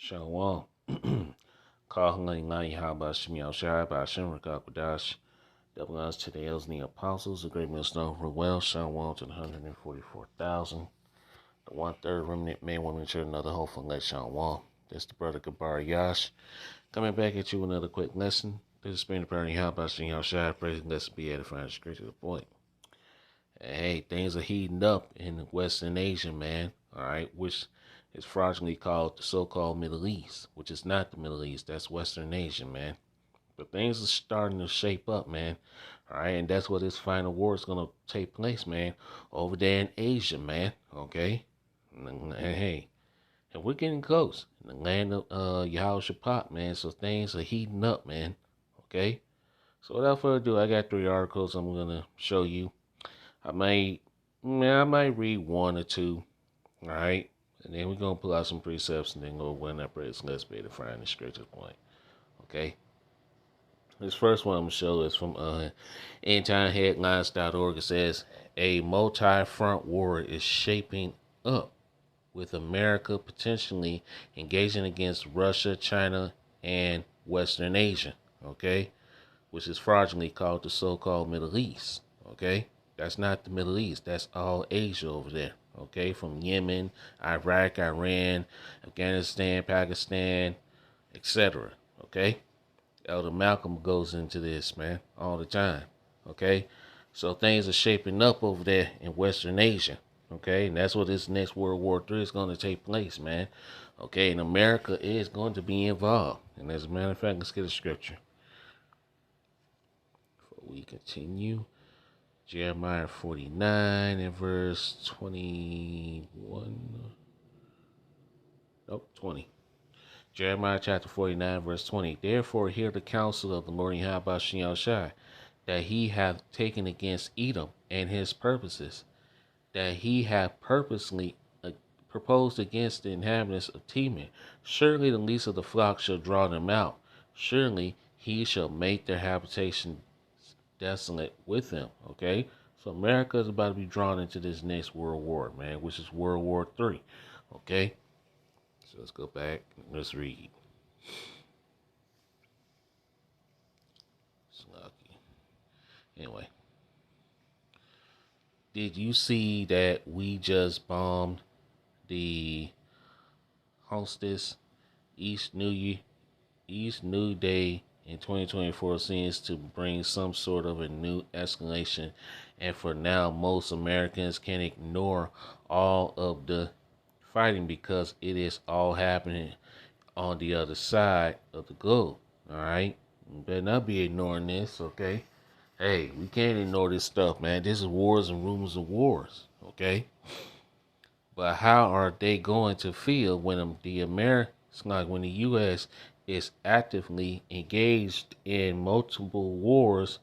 Shalom. Calling Haba Shemiel Shai by Shem Rakakadash. Double honors to the elders and the apostles, the great millstone for well, Shalom to the 144,000. The 1/3 remnant man, woman, children of the hopeful let Shalom. This the brother Gabar Yash. Coming back at you with another quick lesson. This is Spirit of Burning Haba Shemiel Shai, praising lesson be edifying straight to the point. Hey, things are heating up in Western Asia, man. All right, which is fraudulently called the so-called Middle East, which is not the Middle East. That's Western Asia, man. But things are starting to shape up, man. All right, and that's where this final war is gonna take place, man. Over there in Asia, man. Okay, and hey, and we're getting close in the land of Yahushua, man. So things are heating up, man. Okay. So without further ado, I got 3 articles I'm gonna show you. I might read one or two, all right? And then we're going to pull out some precepts and then go win that praise. Let's be to find the straight to the point, okay? This first one I'm going to show is from endtimeheadlines.org. It says, a multi-front war is shaping up with America potentially engaging against Russia, China, and Western Asia, okay? Which is fraudulently called the so-called Middle East, okay? That's not the Middle East. That's all Asia over there, okay? From Yemen, Iraq, Iran, Afghanistan, Pakistan, etc., okay? Elder Malcolm goes into this, man, all the time, okay? So things are shaping up over there in Western Asia, okay? And that's what this next World War III is going to take place, man, okay? And America is going to be involved. And as a matter of fact, let's get a scripture before we continue. Jeremiah 49 and verse 21. Nope, 20. Jeremiah chapter 49, verse 20. Therefore hear the counsel of the Lord Yahweh Shai, that he hath taken against Edom and his purposes, that he hath purposely proposed against the inhabitants of Teman. Surely the least of the flock shall draw them out. Surely he shall make their habitation desolate with them, okay? So America is about to be drawn into this next world war, man, which is World War III, okay? So let's go back and let's read. Slucky. Anyway, did you see that we just bombed the Hostess East New Day in 2024 seems to bring some sort of a new escalation, and for now most Americans can ignore all of the fighting because it is all happening on the other side of the globe. All right, you better not be ignoring this, okay? Hey, we can't ignore this stuff, man. This is wars and rumors of wars, okay? But how are they going to feel when the Americans, like when the U.S. is actively engaged in multiple wars,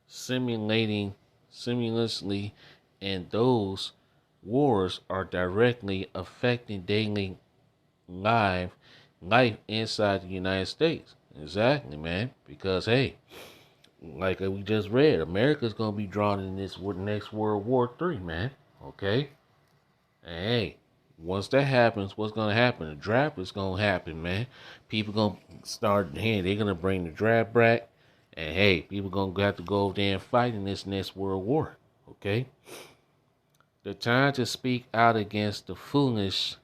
simultaneously, and those wars are directly affecting daily life inside the United States? Exactly, man. Because hey, like we just read, America's gonna be drawn in this next World War III, man. Okay. And hey, once that happens, what's gonna happen? The draft is gonna happen, man. People gonna start. Hey, they're gonna bring the draft back, and hey, people gonna have to go over there and fight in this next world war. Okay. The time to speak out against the foolish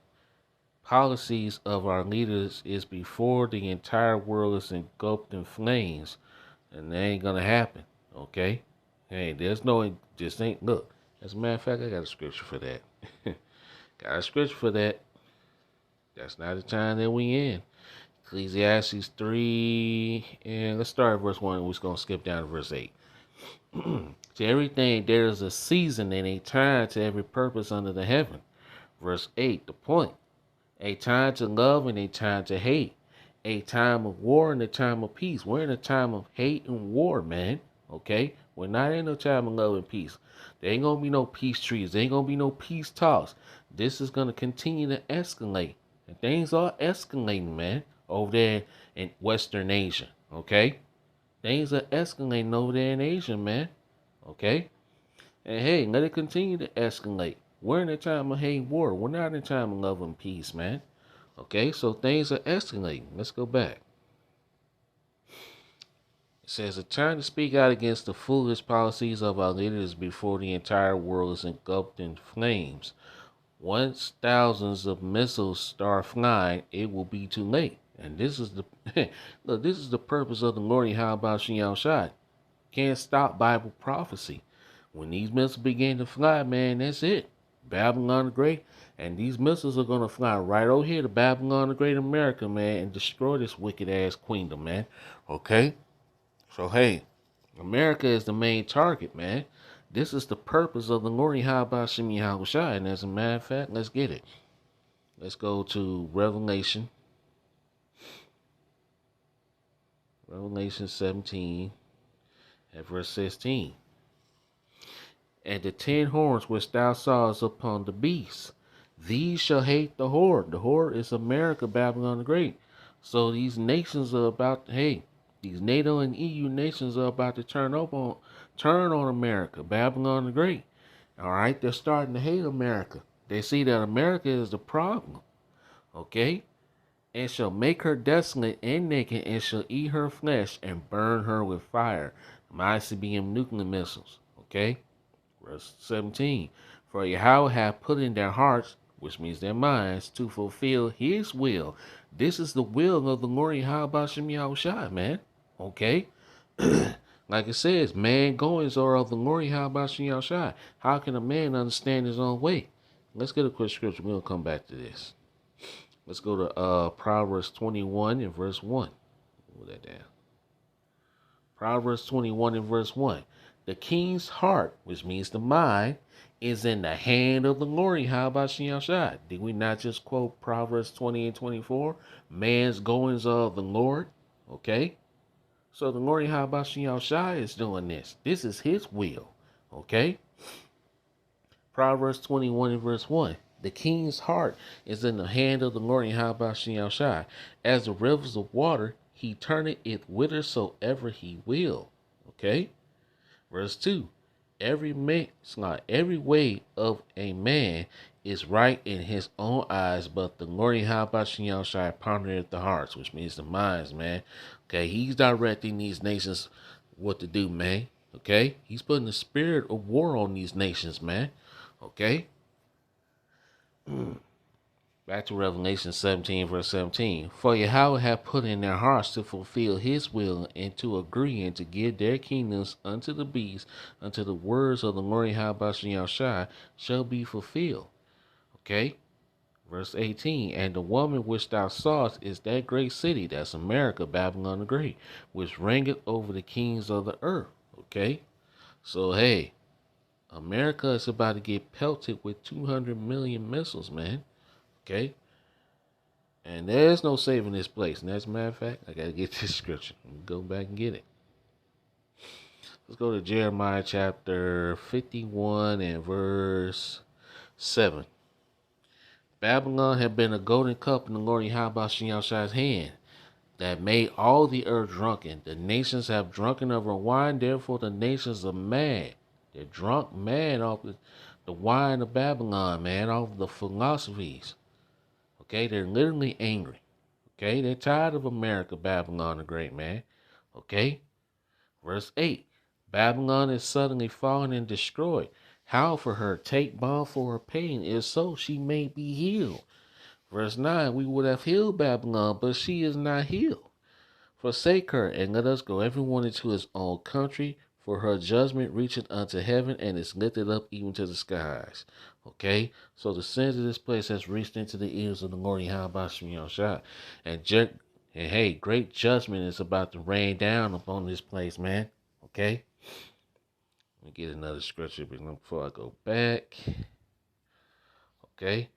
policies of our leaders is before the entire world is engulfed in flames, and that ain't gonna happen. Okay. Hey, there's no. Just ain't. Look. As a matter of fact, I got a scripture for that. Got a scripture for that. That's not the time that we in. Ecclesiastes 3, and let's start at verse 1. We're just going to skip down to verse 8. To everything there is a season and a time to every purpose under the heaven. Verse 8, the point. A time to love and a time to hate. A time of war and a time of peace. We're in a time of hate and war, man. Okay? We're not in a time of love and peace. There ain't going to be no peace treaties. There ain't going to be no peace talks. This is going to continue to escalate. And things are escalating, man, over there in Western Asia. Okay? Things are escalating over there in Asia, man. Okay? And hey, let it continue to escalate. We're in a time of hate and war. We're not in a time of love and peace, man. Okay, so things are escalating. Let's go back. It says, a time to speak out against the foolish policies of our leaders before the entire world is engulfed in flames. Once thousands of missiles start flying, it will be too late. And this is the look. This is the purpose of the Lord. How about Shiao Shai? Can't stop Bible prophecy. When these missiles begin to fly, man, that's it. Babylon the Great, and these missiles are gonna fly right over here to Babylon the Great America, man, and destroy this wicked ass queendom, man. Okay, so hey, America is the main target, man. This is the purpose of the Lord Habashim Yahushua, and as a matter of fact, let's get it. Let's go to Revelation 17 at verse 16. And the 10 horns which thou sawest upon the beast, these shall hate the whore. The whore is America, Babylon the Great. So these nations are about these NATO and EU nations are about to turn on America, Babylon the Great. All right, they're starting to hate America. They see that America is the problem. Okay, and shall make her desolate and naked, and shall eat her flesh and burn her with fire. ICBM nuclear missiles. Okay. Verse 17. For Yahweh hath put in their hearts, which means their minds, to fulfill his will. This is the will of the Lord Yahweh Shem Yahushua, man. Okay? Like it says, man goings are of the Lord Yahweh Shem Yahushua. How can a man understand his own way? Let's get a quick scripture. We'll come back to this. Let's go to Proverbs 21 and verse 1. Move that down. Proverbs 21 and verse 1. The king's heart, which means the mind, is in the hand of the Lord. How about Shiashai? Did we not just quote Proverbs 20 and 24? Man's goings are of the Lord. Okay? So the Lord, how about Shiashai, is doing this. This is his will. Okay? Proverbs 21 and verse 1. The king's heart is in the hand of the Lord. How about Shiashai? As the rivers of water, he turneth it whithersoever he will. Okay? Verse 2. Every way of a man is right in his own eyes, but the Lord Yahweh shall pondereth the hearts, which means the minds, man. Okay, he's directing these nations what to do, man. Okay, he's putting the spirit of war on these nations, man. Okay. Back to Revelation 17, verse 17. For Yahweh hath put in their hearts to fulfill his will, and to agree, and to give their kingdoms unto the beast, until the words of the Lord Yahweh shall be fulfilled. Okay? Verse 18. And the woman which thou sawest is that great city, that's America, Babylon the Great, which reigneth over the kings of the earth. Okay? So, hey, America is about to get pelted with 200 million missiles, man. Okay? And there's no saving this place. And as a matter of fact, I got to get this scripture. Go back and get it. Let's go to Jeremiah chapter 51 and verse 7. Babylon had been a golden cup in the Lord Yahweh's hand that made all the earth drunken. The nations have drunken of her wine, therefore the nations are mad. They're drunk mad off the wine of Babylon, man, off the philosophies. Okay, they're literally angry. Okay, they're tired of America, Babylon the Great, man. Okay, verse 8. Babylon is suddenly fallen and destroyed. How for her? Take balm for her pain. If so, she may be healed. Verse 9. We would have healed Babylon, but she is not healed. Forsake her, and let us go everyone into his own country, for her judgment reacheth unto heaven, and is lifted up even to the skies. Okay, so the sins of this place has reached into the ears of the Lord Yahweh, and hey, great judgment is about to rain down upon this place, man. Okay, let me get another scripture before I go back. Okay,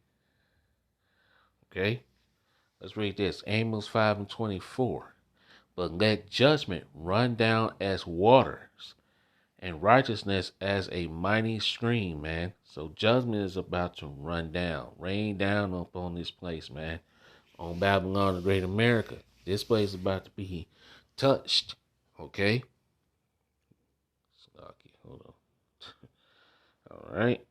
let's read this. Amos 5 and 24. But let judgment run down as waters, and righteousness as a mighty stream, man. So judgment is about to rain down upon this place, man. On Babylon, the great America. This place is about to be touched. Okay? Hold on. All right.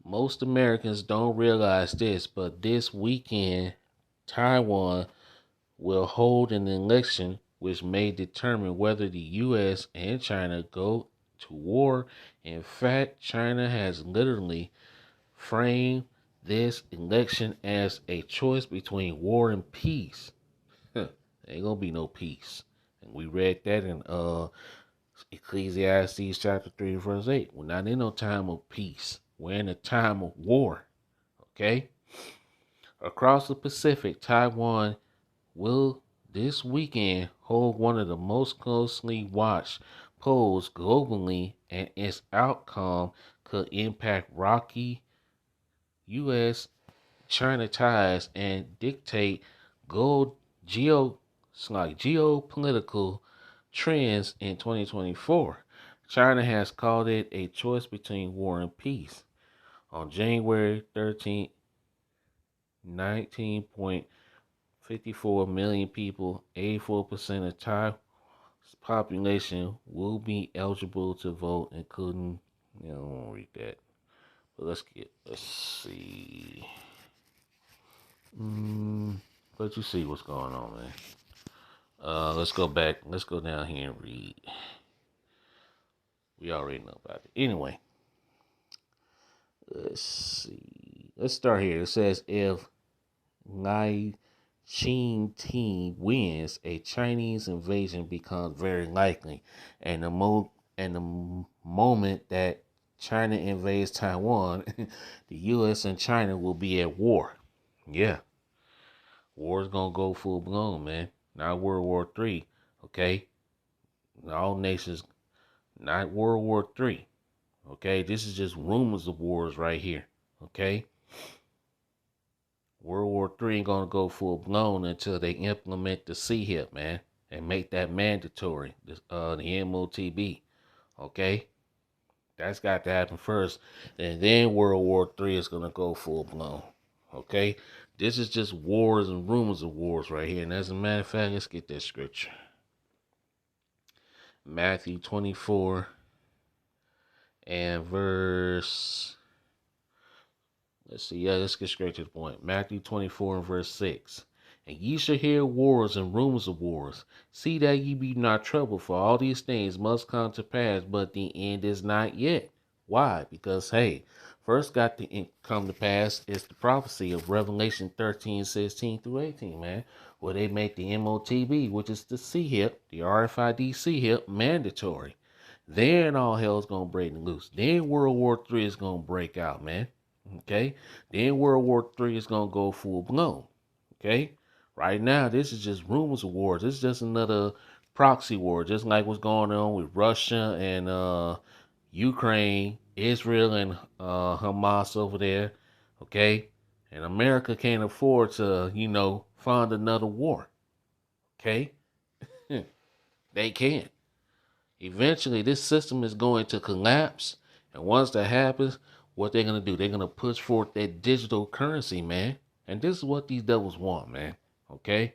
Most Americans don't realize this, but this weekend, Taiwan will hold an election which may determine whether the U.S. and China go to war. In fact, China has literally framed this election as a choice between war and peace. Ain't gonna be no peace. And we read that in Ecclesiastes chapter 3, verse 8. We're not in no time of peace. We're in a time of war. Okay? Across the Pacific, Taiwan will this weekend hold one of the most closely watched polls globally, and its outcome could impact rocky U.S. China ties and dictate gold geo geopolitical trends in 2024. China has called it a choice between war and peace. On January 13th, 19.54 million people, 84% of Thai population will be eligible to vote, including, I don't want to read that. But let's see. Let you see what's going on, man. Let's go back. Let's go down here and read. We already know about it. Anyway, let's see. Let's start here. It says if Lai Ching-te wins, a Chinese invasion becomes very likely, and the moment that China invades Taiwan, the U.S. and China will be at war. Yeah, war's gonna go full blown, man. Not World War III, okay? All nations, not World War III, okay? This is just rumors of wars right here, okay? World War III ain't gonna go full blown until they implement the CHIP, man, and make that mandatory. The MOTB, okay? That's got to happen first, and then World War III is gonna go full blown, okay? This is just wars and rumors of wars right here. And as a matter of fact, let's get that scripture. Matthew 24 and verse. Let's see. Yeah, let's get straight to the point. Matthew 24 and verse 6. And ye shall hear wars and rumors of wars. See that ye be not troubled, for all these things must come to pass, but the end is not yet. Why? Because, hey, first got to come to pass is the prophecy of Revelation 13:16 through 18, man, where they make the MOTB, which is the CHIP, the RFID CHIP, mandatory. Then all hell's going to break loose. Then World War III is going to break out, man. Okay? Then World War III is going to go full blown. Okay? Right now, this is just rumors of wars. This is just another proxy war, just like what's going on with Russia and Ukraine, Israel and Hamas over there. Okay? And America can't afford to, fund another war. Okay? They can't. Eventually, this system is going to collapse. And once that happens, what they're going to do, they're going to push forth that digital currency, man. And this is what these devils want, man. Okay?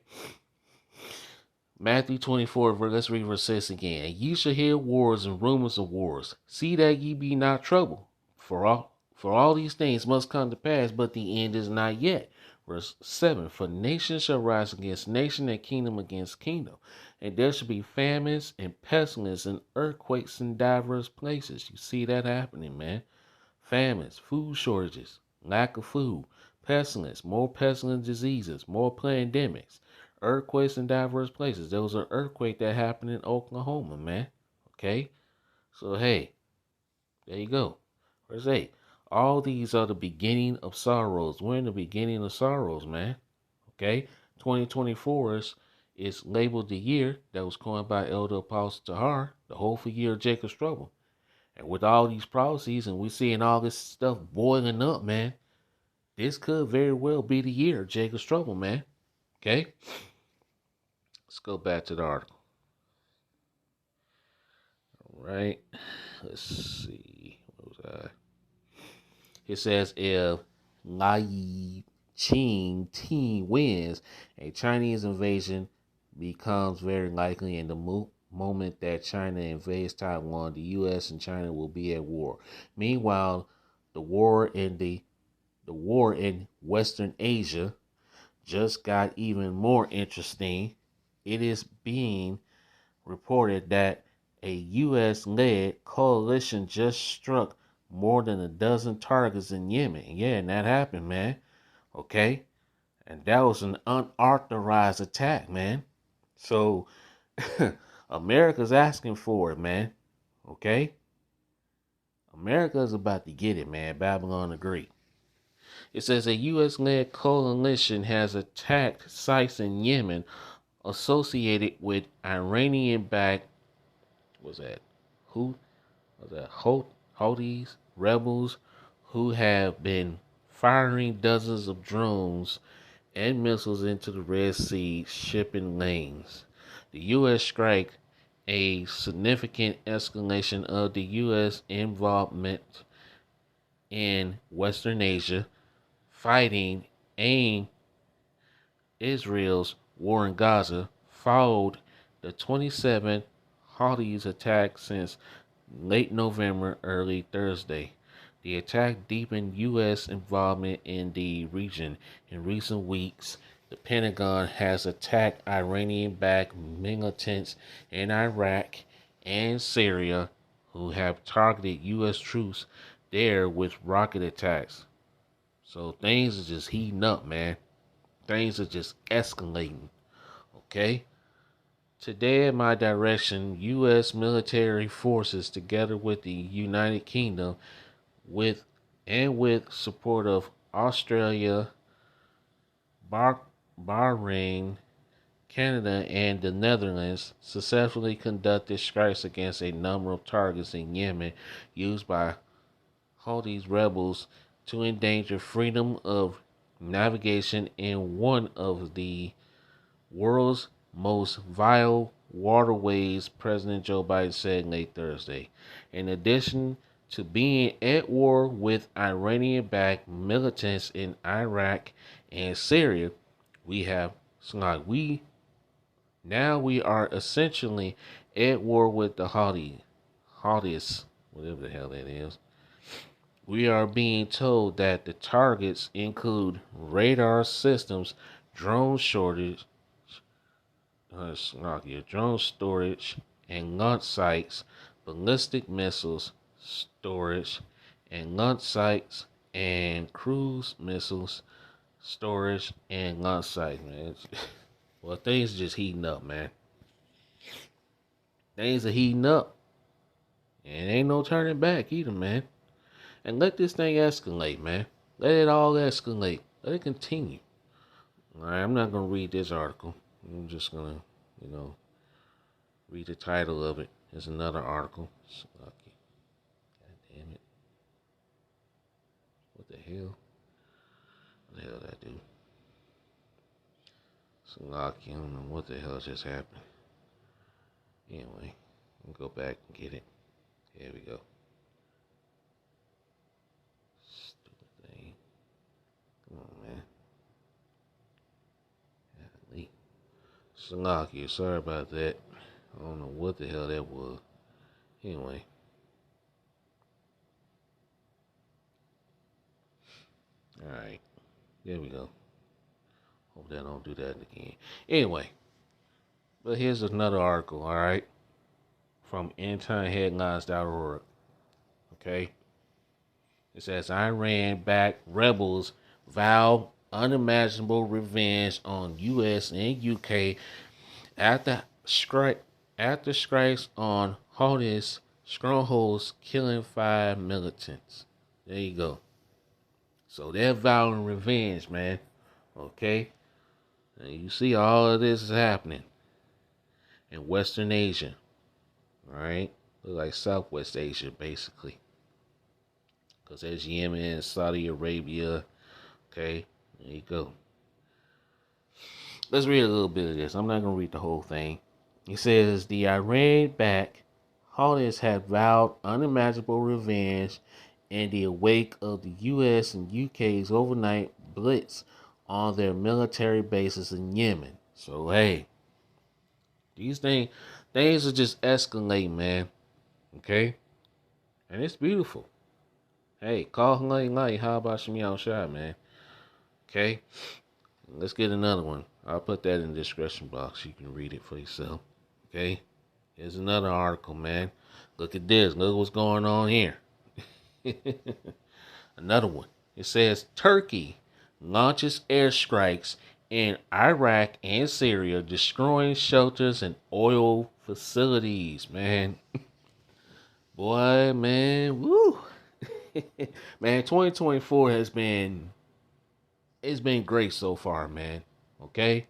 Matthew 24, let's read verse 6 again. And ye shall hear wars and rumors of wars. See that ye be not troubled. For all these things must come to pass, but the end is not yet. Verse 7, for nation shall rise against nation and kingdom against kingdom. And there shall be famines and pestilence and earthquakes in diverse places. You see that happening, man. Famines, food shortages, lack of food, pestilence, more pestilent diseases, more pandemics, earthquakes in diverse places. There was an earthquake that happened in Oklahoma, man. Okay? So, hey, there you go. Verse 8. All these are the beginning of sorrows. We're in the beginning of sorrows, man. Okay? 2024 is labeled the year that was coined by Elder Apostle Tahar, the hopeful year of Jacob's trouble. And with all these prophecies and we're seeing all this stuff boiling up, man, this could very well be the year of Jacob's trouble, man. Okay? Let's go back to the article. All right. Let's see. What was I? It says if Lai Ching-te wins, a Chinese invasion becomes very likely, and the moment that China invades Taiwan, the U.S. and China will be at war. Meanwhile, the war in Western Asia just got even more interesting. It is being reported that a U.S. led coalition just struck more than a dozen targets in Yemen. Yeah, and that happened, man. Okay? And that was an unauthorized attack, man. So America's asking for it, man. Okay? America's about to get it, man. Babylon agreed. It says a U.S. led coalition has attacked sites in Yemen associated with Iranian backed, was that? Who? Was that Houthis rebels who have been firing dozens of drones and missiles into the Red Sea shipping lanes. The U.S. strike a significant escalation of the U.S. involvement in Western Asia, fighting aimed Israel's war in Gaza, followed the 27th Houthis attack since late November, early Thursday. The attack deepened U.S. involvement in the region. In recent weeks, the Pentagon has attacked Iranian-backed militants in Iraq and Syria who have targeted U.S. troops there with rocket attacks. So things are just heating up, man. Things are just escalating. Okay? Today, in my direction, U.S. military forces, together with the United Kingdom, with support of Australia, Bahrain, Canada, and the Netherlands, successfully conducted strikes against a number of targets in Yemen used by Houthi rebels to endanger freedom of navigation in one of the world's most vital waterways, President Joe Biden said late Thursday. In addition to being at war with Iranian backed militants in Iraq and Syria, we have we are essentially at war with the Houthis, whatever the hell that is. We are being told that the targets include radar systems, drone shortage, drone storage and launch sites, ballistic missiles storage and launch sites, and cruise missiles storage and launch sites, man. Well, things are just heating up, man. Things are heating up. And ain't no turning back either, man. And let this thing escalate, man. Let it all escalate. Let it continue. Alright, I'm not gonna read this article. I'm just gonna, read the title of it. There's another article. Okay. God damn it. What the hell? What the hell did I do? Slocky, I don't know what the hell just happened. Anyway, I'll go back and get it. Here we go. Stupid thing. Come on, man. Golly. Slocky, sorry about that. I don't know what the hell that was. Anyway. Alright. There we go. Hope that don't do that again. Anyway. But here's another article, alright? From endtimeheadlines.org. Okay? It says Iran-backed rebels vow unimaginable revenge on U.S. and U.K. after strikes on Houthis strongholds, killing 5 militants. There you go. So they're vowing revenge, man. Okay? And you see all of this is happening in Western Asia. Alright? Look like Southwest Asia, basically. Because there's Yemen, Saudi Arabia. Okay? There you go. Let's read a little bit of this. I'm not going to read the whole thing. It says, the Iran-backed Houthis have vowed unimaginable revenge in the wake of the U.S. and U.K.'s overnight blitz on their military bases in Yemen. So, hey, things are just escalating, man. Okay? And it's beautiful. Hey, call light. How about some y'all shot, man? Okay, let's get another one. I'll put that in the description box. You can read it for yourself. Okay, here's another article, man. Look at this. Look what's going on here. Another one. It says Turkey launches airstrikes in Iraq and Syria, destroying shelters and oil facilities. Man, boy, man, woo. Man, 2024 has been it's been great so far, man. Okay,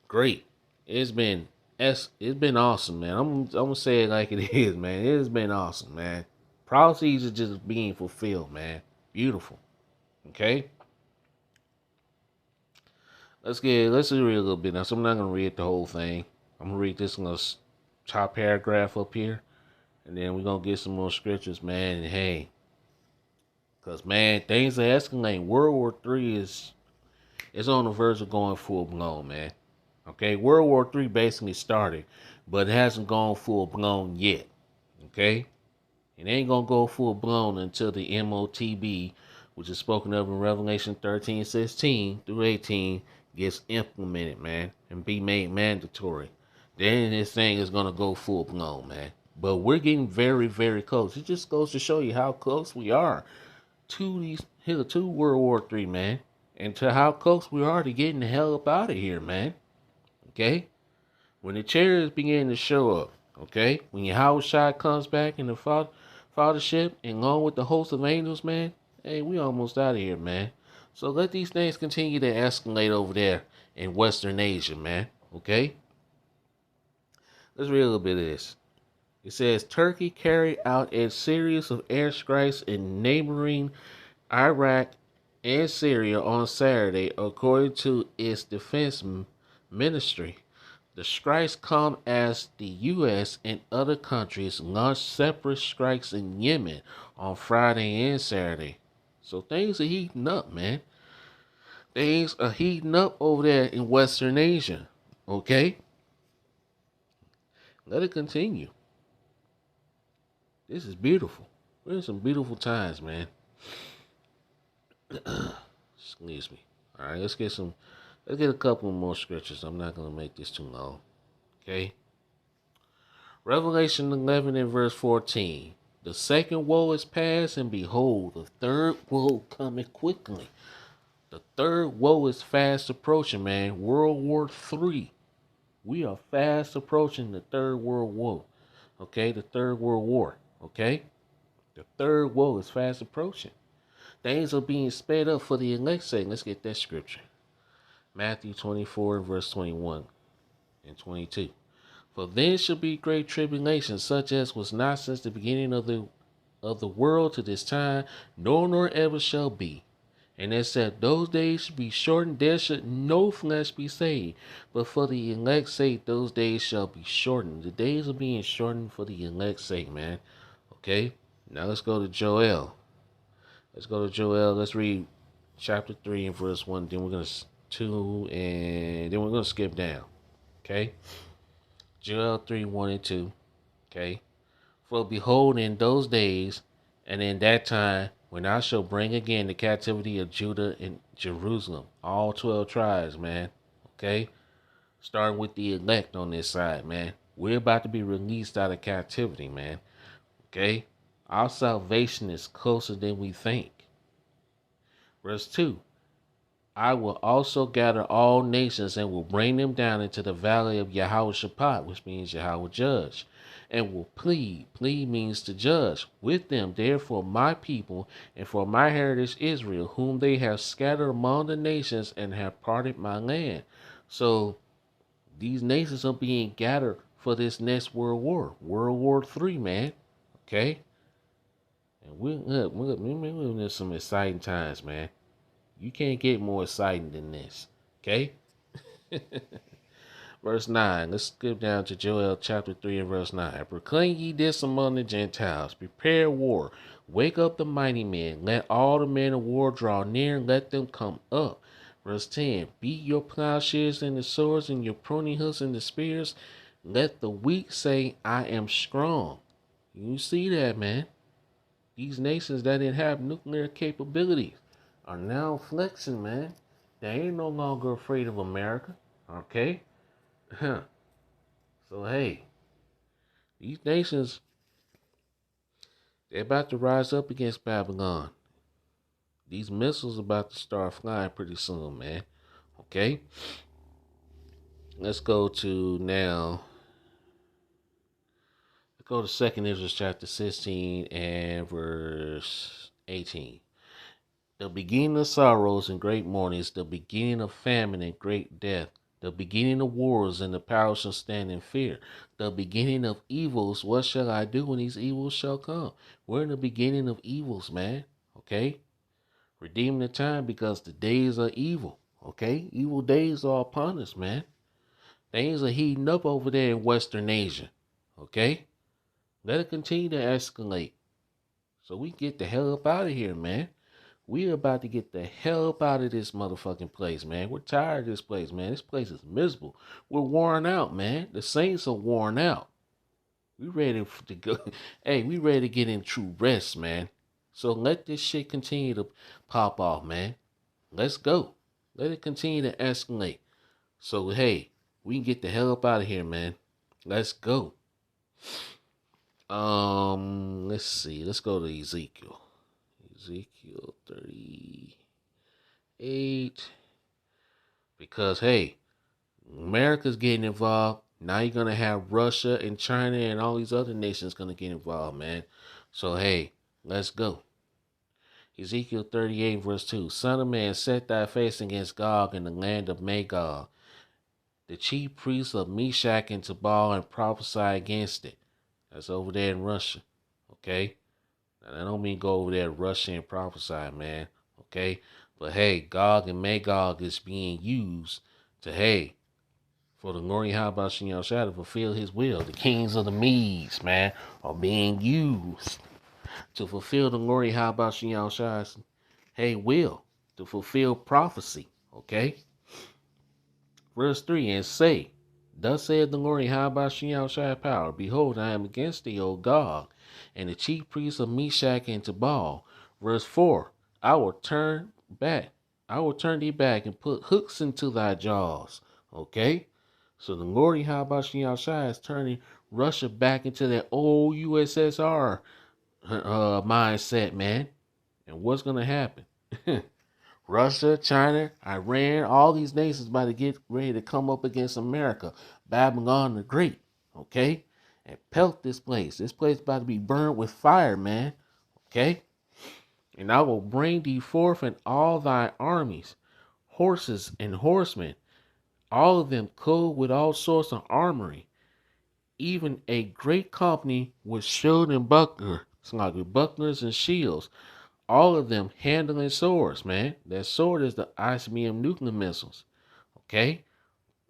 great. It's been it's been awesome, man. I'm gonna say it like it is, man. It has been awesome, man. Prophecies are just being fulfilled, man. Beautiful. Okay, let's read a little bit now. So I'm not gonna read the whole thing. I'm gonna read this little top paragraph up here, and then we're gonna get some more scriptures, man. And hey, cause man, things are escalating. World War III is on the verge of going full blown, man. Okay, World War III basically started, but it hasn't gone full blown yet. Okay, it ain't gonna go full blown until the MOTB, which is spoken of in Revelation 13:16 through 18, gets implemented, man, and be made mandatory. Then this thing is gonna go full blown, man. But we're getting very, very close. It just goes to show you how close we are to World War III, man, and to how close we are to getting the hell up out of here, man. Okay, when the chariots begin to show up, okay, when Yahushua comes back in the fathership and along with the host of angels, man, hey, we almost out of here, man. So let these things continue to escalate over there in Western Asia, man. Okay, let's read a little bit of this. It says Turkey carried out a series of airstrikes in neighboring Iraq and Syria on Saturday, according to its defense ministry. The strikes come as the U.S. and other countries launched separate strikes in Yemen on Friday and Saturday. So things are heating up, man. Things are heating up over there in Western Asia. Okay? Let it continue. This is beautiful. We're in some beautiful times, man. Excuse me. All right, let's get a couple more scriptures. I'm not going to make this too long. Okay? Revelation 11 and verse 14. The second woe is past, and behold, the third woe cometh quickly. The third woe is fast approaching, man. World War III. We are fast approaching the third world war. Okay, the third world war. Okay, the third woe is fast approaching. Things are being sped up for the elect sake. Let's get that scripture. Matthew 24 verse 21 and 22. For then shall be great tribulation, such as was not since the beginning of the world to this time, nor ever shall be. And it said, those days should be shortened, there should no flesh be saved. But for the elect's sake, those days shall be shortened. The days are being shortened for the elect's sake, man. Okay? Now let's go to Joel. Let's read chapter 3 and verse 1. Then we're going to 2, and then we're going to skip down. Okay? Joel 3, 1 and 2. Okay? For behold, in those days, and in that time, when I shall bring again the captivity of Judah and Jerusalem, all 12 tribes, man. Okay? Starting with the elect on this side, man. We're about to be released out of captivity, man. Okay? Our salvation is closer than we think. Verse 2. I will also gather all nations and will bring them down into the valley of Yahweh, which means Yahweh judge, and will plead. Plead means to judge with them, therefore, my people and for my heritage Israel, whom they have scattered among the nations and have parted my land. So these nations are being gathered for this next world war, World War III, man. Okay, and we're living in some exciting times, man. You can't get more exciting than this. Okay? Verse 9. Let's skip down to Joel chapter 3 and verse 9. Proclaim ye this among the Gentiles. Prepare war. Wake up the mighty men. Let all the men of war draw near and let them come up. Verse 10. Beat your plowshares and the swords and your pruning hooks and the spears. Let the weak say, I am strong. You see that, man? These nations that didn't have nuclear capabilities are now flexing, man. They ain't no longer afraid of America. Okay? so hey, these nations, they're about to rise up against Babylon. These missiles about to start flying pretty soon, man. Okay? Let's go to now. Let's go to 2nd Israel chapter 16 and verse 18. The beginning of sorrows and great mournings, the beginning of famine and great death, the beginning of wars and the power shall stand in fear. The beginning of evils, what shall I do when these evils shall come? We're in the beginning of evils, man. Okay? Redeem the time because the days are evil. Okay? Evil days are upon us, man. Things are heating up over there in Western Asia. Okay? Let it continue to escalate. So we get the hell up out of here, man. We're about to get the hell up out of this motherfucking place, man. We're tired of this place, man. This place is miserable. We're worn out, man. The Saints are worn out. We ready to go. Hey, we ready to get in true rest, man. So let this shit continue to pop off, man. Let's go. Let it continue to escalate. So hey, we can get the hell up out of here, man. Let's go. Let's see. Let's go to Ezekiel. Ezekiel 38. Because hey, America's getting involved. Now you're gonna have Russia and China and all these other nations gonna get involved, man. So hey, let's go. Ezekiel 38 verse 2. Son of man, set thy face against Gog in the land of Magog, the chief priests of Meshach and Tubal, and prophesy against it. That's over there in Russia. Okay? Now, I don't mean go over there to Russia and prophesy, man. Okay? But hey, Gog and Magog is being used to, hey, for the glory of Habashim Yahushua to fulfill his will. The kings of the Medes, man, are being used to fulfill the glory of Habashim Yahushua's, hey, will, to fulfill prophecy. Okay? Verse 3, and say, thus saith the Lord Yahweh Shai power, behold, I am against thee, O Gog, and the chief priests of Meshach and Tubal. Verse 4, I will turn thee back and put hooks into thy jaws. Okay? So the Lord Yahweh Shai is turning Russia back into that old USSR mindset, man. And what's going to happen? Russia, China, Iran, all these nations about to get ready to come up against America. Babylon the Great, okay? And pelt this place. This place about to be burned with fire, man, okay? And I will bring thee forth in all thy armies, horses and horsemen, all of them clothed with all sorts of armory, even a great company with shield and buckler, like with bucklers and shields, all of them handling swords, man. That sword is the ICBM nuclear missiles. Okay?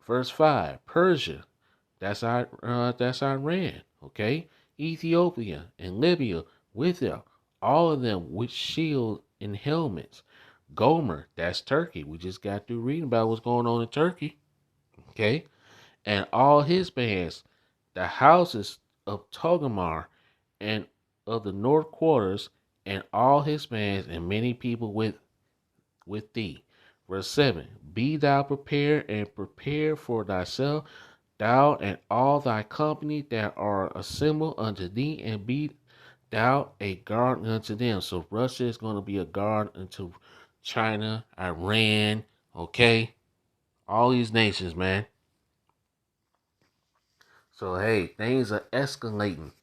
Verse 5, Persia, that's Iran. Okay? Ethiopia and Libya with them, all of them with shields and helmets. Gomer, that's Turkey. We just got through reading about what's going on in Turkey. Okay? And all his bands, the houses of Togarmah and of the north quarters, and all his bands, and many people with thee. Verse 7, be thou prepared, and prepare for thyself, thou and all thy company that are assembled unto thee, and be thou a guard unto them. So Russia is going to be a guard unto China, Iran, okay? All these nations, man. So hey, things are escalating.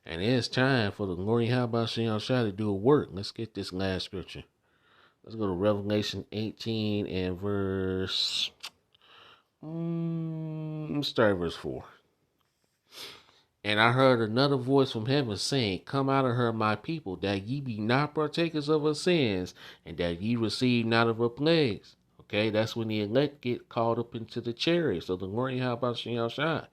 And it's time for the glory Habashim Shai to do a work. Let's get this last scripture. Let's go to Revelation 18 and verse. Let's start verse 4. And I heard another voice from heaven saying, come out of her, my people, that ye be not partakers of her sins, and that ye receive not of her plagues. Okay, that's when the elect get called up into the chariots of the glory Habashim Shai.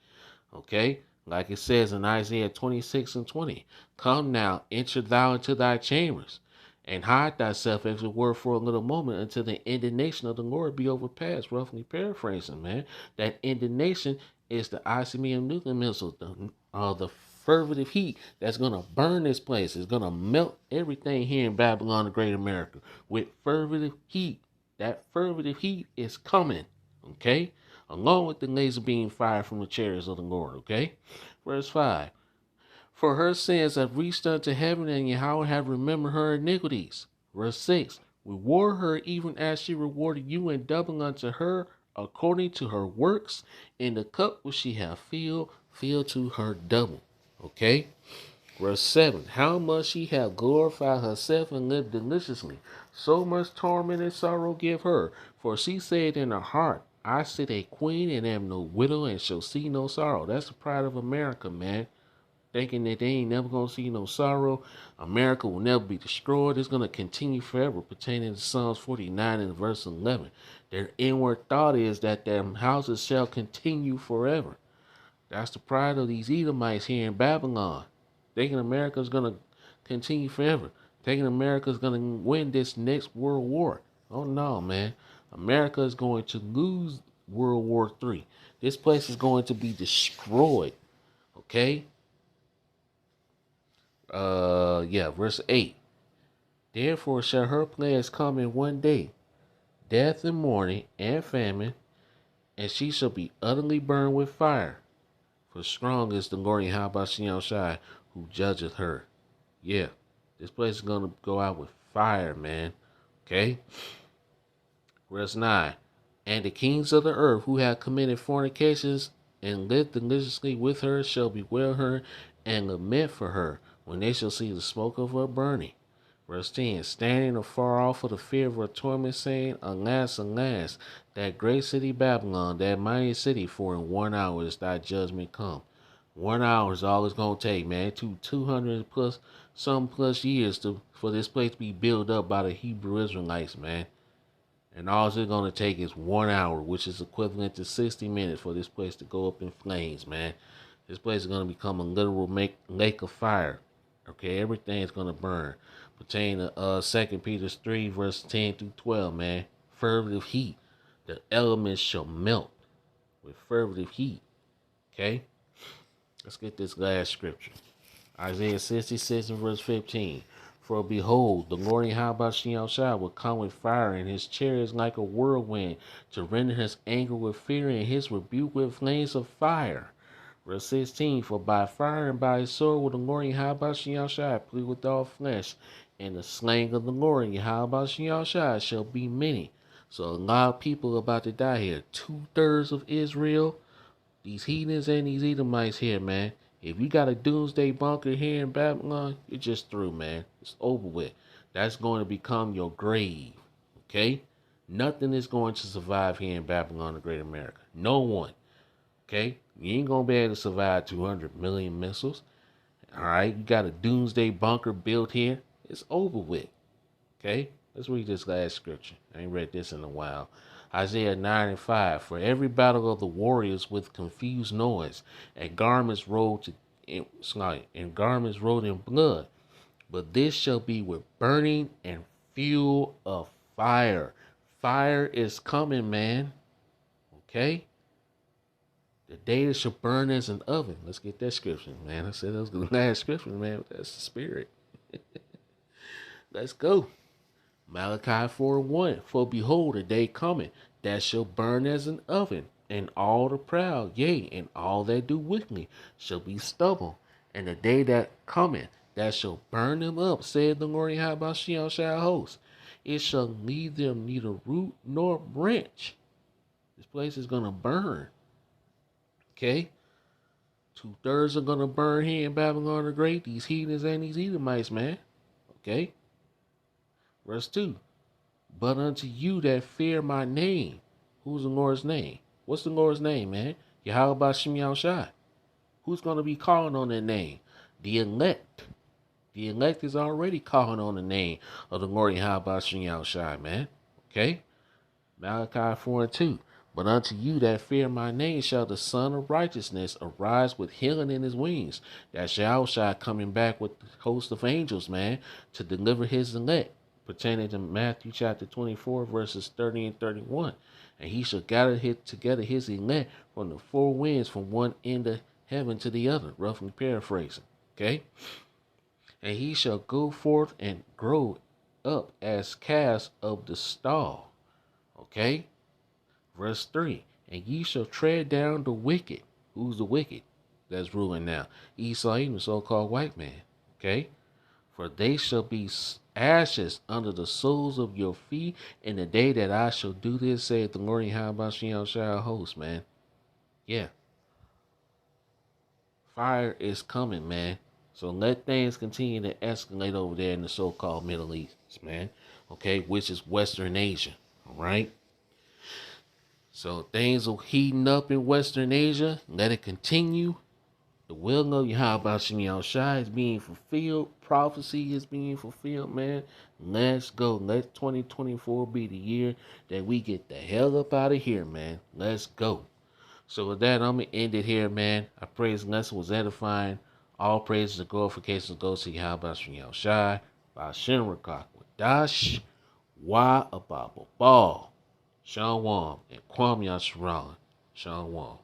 Okay, like it says in Isaiah 26 and 20, come now, enter thou into thy chambers, and hide thyself as it were for a little moment until the indignation of the Lord be overpassed. Roughly paraphrasing, man. That indignation is the ICBM nuclear missiles, the fervent heat that's going to burn this place. It's going to melt everything here in Babylon, the Great America, with fervent heat. That fervent heat is coming, okay? Along with the laser beam fire from the chariots of the Lord, okay? Verse 5. For her sins have reached unto heaven, and Yahweh have remembered her iniquities. Verse 6. Reward her even as she rewarded you, and double unto her according to her works, in the cup which she hath filled, fill to her double. Okay? Verse 7. How much she hath glorified herself and lived deliciously, so much torment and sorrow give her. For she said in her heart, I sit a queen and am no widow, and shall see no sorrow. That's the pride of America, man. Thinking that they ain't never gonna see no sorrow. America will never be destroyed. It's gonna continue forever, pertaining to Psalms 49 and verse 11. Their inward thought is that their houses shall continue forever. That's the pride of these Edomites here in Babylon. Thinking America's gonna continue forever. Thinking America's gonna win this next world war. Oh no, man. America is going to lose World War III. This place is going to be destroyed. Okay? Verse 8. Therefore shall her plagues come in one day, death and mourning and famine, and she shall be utterly burned with fire. For strong is the Lord Yahweh Shai, who judgeth her. Yeah, this place is gonna go out with fire, man. Okay? Verse 9. And the kings of the earth who have committed fornications and lived deliciously with her shall bewail her and lament for her when they shall see the smoke of her burning. Verse 10. Standing afar off for the fear of her torment, saying, Alas, alas, that great city Babylon, that mighty city, for in 1 hour is thy judgment come. 1 hour is all it's going to take, man. 200 plus years for this place to be built up by the Hebrew Israelites, man. And all it's going to take is 1 hour, which is equivalent to 60 minutes for this place to go up in flames, man. This place is going to become a literal lake of fire. Okay, everything is going to burn. Pertaining to 2 Peter 3, verse 10 through 12, man. Fervent heat. The elements shall melt with fervent heat. Okay? Let's get this last scripture. Isaiah 66 and verse 15. For behold, the Lord Yahweh will come with fire, and his chariots like a whirlwind, to render his anger with fury, and his rebuke with flames of fire. Verse 16. For by fire and by his sword will the Lord Yahweh plead with all flesh, and the slaying of the Lord Yahweh shall be many. So a lot of people are about to die here. 2/3 of Israel, these heathens and these Edomites here, man. If you got a doomsday bunker here in Babylon, you're just through, man. It's over with. That's going to become your grave, okay? Nothing is going to survive here in Babylon, the Great America. No one, okay? You ain't going to be able to survive 200 million missiles, all right? You got a doomsday bunker built here. It's over with, okay? Let's read this last scripture. I ain't read this in a while. Isaiah 9 and 5. For every battle of the warriors with confused noise, and garments rolled in blood. But this shall be with burning and fuel of fire. Fire is coming, man. Okay? The day that shall burn as an oven. Let's get that scripture, man. I said that was the last scripture, man. That's the spirit. Let's go. Malachi 4:1. For behold, a day cometh that shall burn as an oven, and all the proud, yea, and all that do wickedly, shall be stubble. And the day that cometh that shall burn them up, said the Lord Yahweh shall host. It shall leave them neither root nor branch. This place is gonna burn. Okay? 2/3 are gonna burn here in Babylon the Great. These heathens and these Edomites, man. Okay? Verse 2. But unto you that fear my name. Who's the Lord's name? What's the Lord's name, man? Yahweh Shem Shai. Who's going to be calling on that name? The elect. The elect is already calling on the name of the Lord Yahweh Shem Shai, man. Okay? Malachi 4 and 2. But unto you that fear my name shall the Son of Righteousness arise with healing in his wings. That shall coming back with the host of angels, man, to deliver his elect. Pertaining to Matthew chapter 24, verses 30 and 31. And he shall gather together his elect from the four winds, from one end of heaven to the other, roughly paraphrasing. Okay? And he shall go forth and grow up as calves of the stall. Okay? Verse 3. And ye shall tread down the wicked. Who's the wicked that's ruling now? Esau, the so-called white man. Okay? For they shall be ashes under the soles of your feet in the day that I shall do this, saith the Lord. How about shall host, man? Yeah. Fire is coming, man. So let things continue to escalate over there in the so-called Middle East, man. Okay, which is Western Asia. All right. So things are heating up in Western Asia. Let it continue. The will of Yahweh Shem Shai is being fulfilled. Prophecy is being fulfilled, man. Let's go. Let 2024 be the year that we get the hell up out of here, man. Let's go. So with that, I'm going to end it here, man. I pray this lesson was edifying. All praises and glorifications go to Yahweh Shem Shai. Bashem Rakak Dash. Wa Ababa Ball. Shalom and Kwam Yasharan. Shalom.